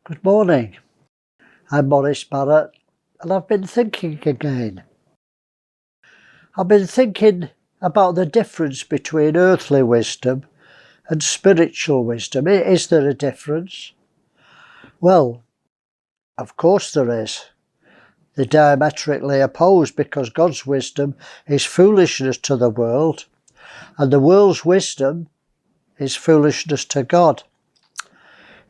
Good morning. I'm Maurice Barratt, and I've been thinking again. I've been thinking about the difference between earthly wisdom and spiritual wisdom. Is there a difference? Well, of course there is. They're diametrically opposed because God's wisdom is foolishness to the world, and the world's wisdom is foolishness to God.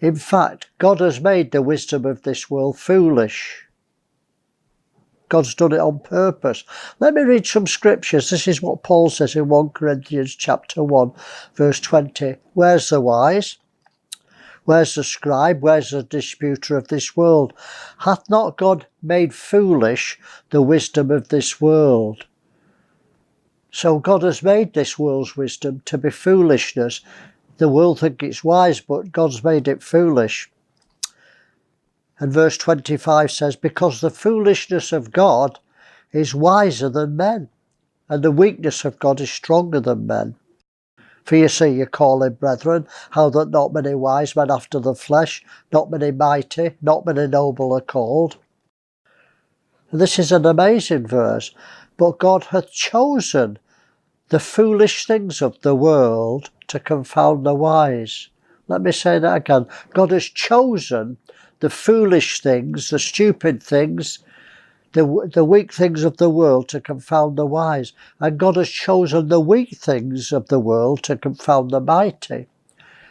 In fact, God has made the wisdom of this world foolish. God's done it on purpose. Let me read some scriptures. This is what Paul says in 1 Corinthians chapter 1, verse 20. Where's the wise? Where's the scribe? Where's the disputer of this world? Hath not God made foolish the wisdom of this world? So God has made this world's wisdom to be foolishness. The world think it's wise, but God's made it foolish. And verse 25 says, because the foolishness of God is wiser than men, and the weakness of God is stronger than men. For you see, you call him, brethren, how that not many wise men after the flesh, not many mighty, not many noble are called. And this is an amazing verse. But God hath chosen the foolish things of the world to confound the wise. Let me say that again. God has chosen the foolish things, the stupid things, the weak things of the world to confound the wise. And God has chosen the weak things of the world to confound the mighty.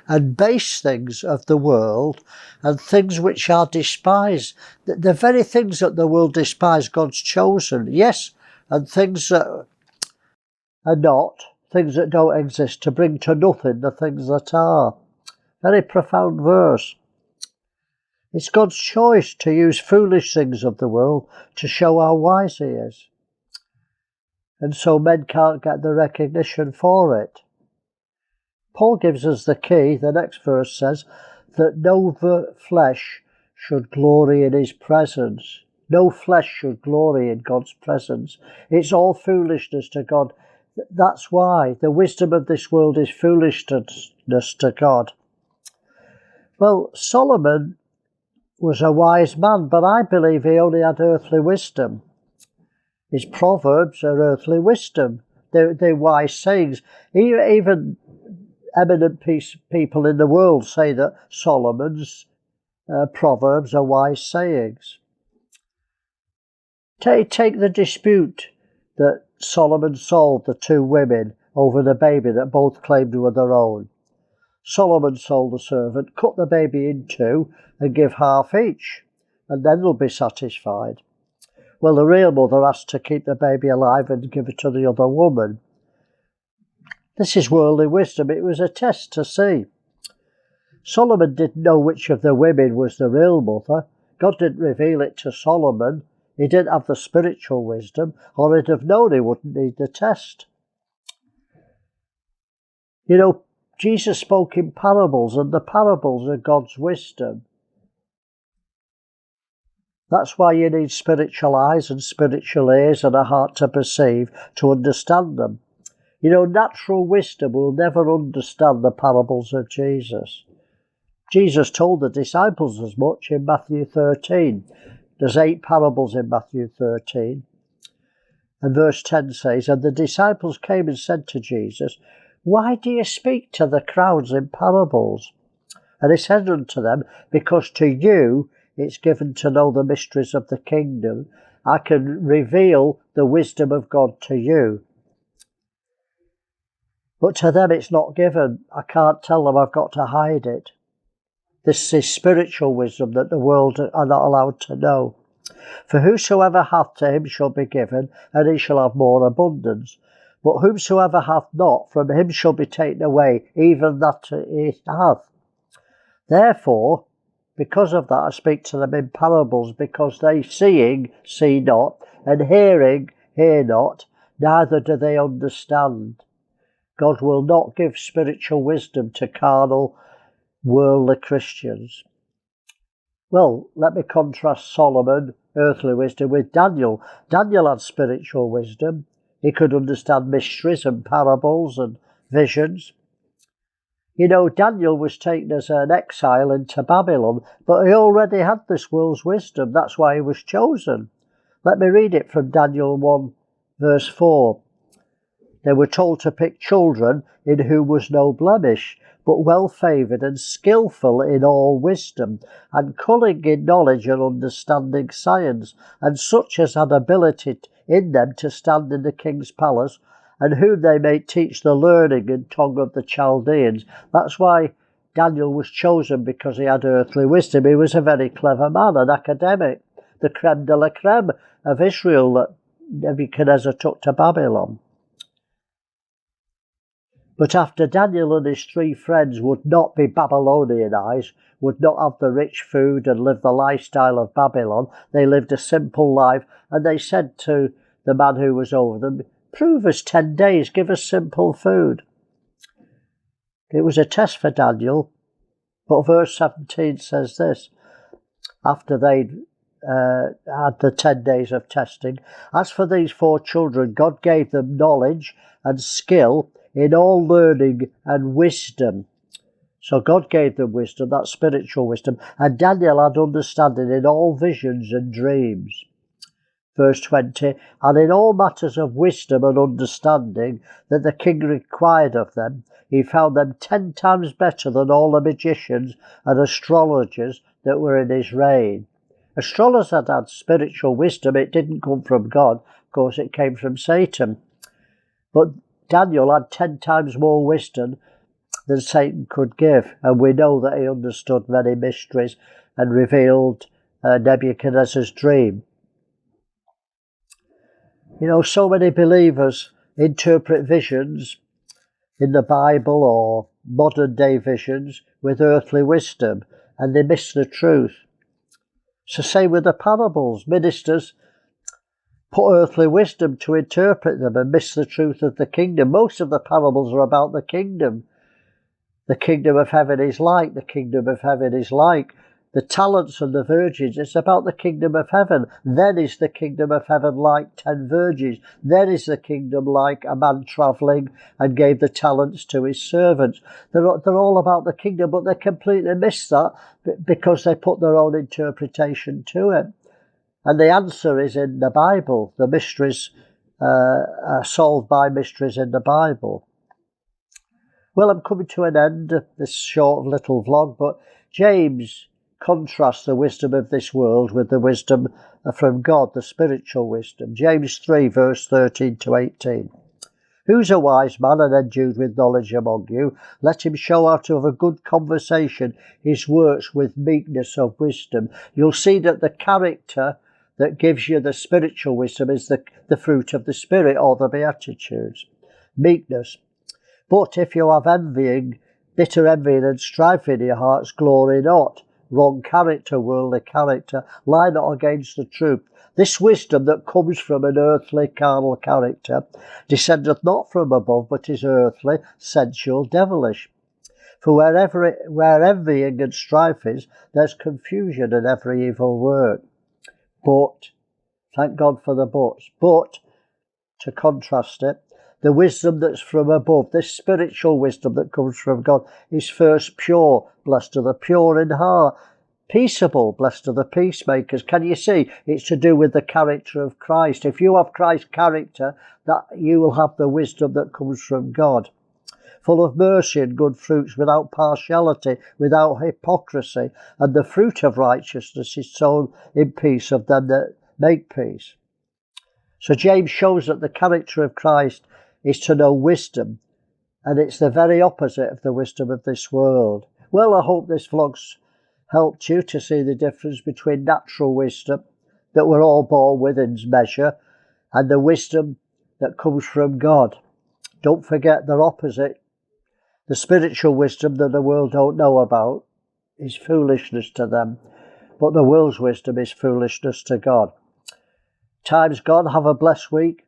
And base things of the world and things which are despised. The very things that the world despise, God's chosen. Yes, and things that are not, things that don't exist, to bring to nothing the things that are. Very profound verse. It's God's choice to use foolish things of the world to show how wise he is. And so men can't get the recognition for it. Paul gives us the key. The next verse says that no flesh should glory in his presence. No flesh should glory in God's presence. It's all foolishness to God. That's why the wisdom of this world is foolishness to God. Well, Solomon was a wise man, but I believe he only had earthly wisdom. His proverbs are earthly wisdom. They're wise sayings. Even eminent people in the world say that Solomon's proverbs are wise sayings. Take the dispute that Solomon sold the two women over the baby that both claimed were their own. Solomon sold the servant, cut the baby in two and give half each, and then they'll be satisfied. Well, the real mother has to keep the baby alive and give it to the other woman. This is worldly wisdom. It was a test to see. Solomon didn't know which of the women was the real mother. God didn't reveal it to Solomon. He didn't have the spiritual wisdom, or he'd have known he wouldn't need the test. You know, Jesus spoke in parables, and the parables are God's wisdom. That's why you need spiritual eyes and spiritual ears and a heart to perceive, to understand them. You know, natural wisdom will never understand the parables of Jesus. Jesus told the disciples as much in Matthew 13. There's 8 parables in Matthew 13. And verse 10 says, and the disciples came and said to Jesus, why do you speak to the crowds in parables? And he said unto them, because to you it's given to know the mysteries of the kingdom. I can reveal the wisdom of God to you. But to them it's not given. I can't tell them, I've got to hide it. This is spiritual wisdom that the world are not allowed to know. For whosoever hath, to him shall be given, and he shall have more abundance. But whomsoever hath not, from him shall be taken away, even that he hath. Therefore, because of that, I speak to them in parables, because they seeing see not, and hearing hear not, neither do they understand. God will not give spiritual wisdom to carnal, worldly Christians. Well, let me contrast Solomon, earthly wisdom, with Daniel. Daniel had spiritual wisdom. He could understand mysteries and parables and visions. You know, Daniel was taken as an exile into Babylon, but he already had this world's wisdom. That's why he was chosen. Let me read it from Daniel 1, verse 4. They were told to pick children in whom was no blemish, but well-favoured and skilful in all wisdom, and cunning in knowledge and understanding science, and such as had ability in them to stand in the king's palace, and whom they may teach the learning and tongue of the Chaldeans. That's why Daniel was chosen, because he had earthly wisdom. He was a very clever man, an academic, the creme de la creme of Israel that Nebuchadnezzar took to Babylon. But after Daniel and his 3 friends would not be Babylonianized, would not have the rich food and live the lifestyle of Babylon, they lived a simple life, and they said to the man who was over them, "Prove us 10 days, give us simple food." It was a test for Daniel, but verse 17 says this, after they'd had the 10 days of testing, "As for these 4 children, God gave them knowledge and skill in all learning and wisdom." So God gave them wisdom, that's spiritual wisdom, and Daniel had understanding in all visions and dreams. Verse 20, "And in all matters of wisdom and understanding that the king required of them, he found them 10 times better than all the magicians and astrologers that were in his reign." Astrologers had spiritual wisdom. It didn't come from God. Of course, it came from Satan. But Daniel had 10 times more wisdom than Satan could give, and we know that he understood many mysteries and revealed Nebuchadnezzar's dream. You know, so many believers interpret visions in the Bible or modern day visions with earthly wisdom, and they miss the truth. So same with the parables. Ministers put earthly wisdom to interpret them and miss the truth of the kingdom. Most of the parables are about the kingdom. The kingdom of heaven is like, the kingdom of heaven is like. The talents and the virgins, it's about the kingdom of heaven. Then is the kingdom of heaven like 10 virgins. Then is the kingdom like a man travelling and gave the talents to his servants. They're all about the kingdom, but they completely miss that because they put their own interpretation to it. And the answer is in the Bible. The mysteries are solved by mysteries in the Bible. Well, I'm coming to an end of this short little vlog, but James contrasts the wisdom of this world with the wisdom from God, the spiritual wisdom. James 3, verse 13 to 18. "Who's a wise man and endued with knowledge among you? Let him show out of a good conversation his works with meekness of wisdom." You'll see that the character that gives you the spiritual wisdom is the fruit of the Spirit, or the Beatitudes. Meekness. "But if you have envying, bitter envying and strife in your hearts, glory not." Wrong character, worldly character. Lie not against the truth. "This wisdom that comes from an earthly, carnal character descendeth not from above, but is earthly, sensual, devilish. For where envying and strife is, there's confusion and every evil work." But, thank God for the buts, but, to contrast it, the wisdom that's from above, this spiritual wisdom that comes from God, is first pure, blessed are the pure in heart. Peaceable, blessed are the peacemakers. Can you see? It's to do with the character of Christ. If you have Christ's character, that you will have the wisdom that comes from God. Full of mercy and good fruits, without partiality, without hypocrisy. And the fruit of righteousness is sown in peace of them that make peace. So James shows that the character of Christ is to know wisdom, and it's the very opposite of the wisdom of this world. Well, I hope this vlog's helped you to see the difference between natural wisdom that we're all born with in measure and the wisdom that comes from God. Don't forget they're opposite. The spiritual wisdom that the world don't know about is foolishness to them, but the world's wisdom is foolishness to God. Time's gone. Have a blessed week.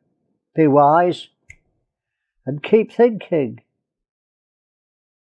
Be wise and keep thinking.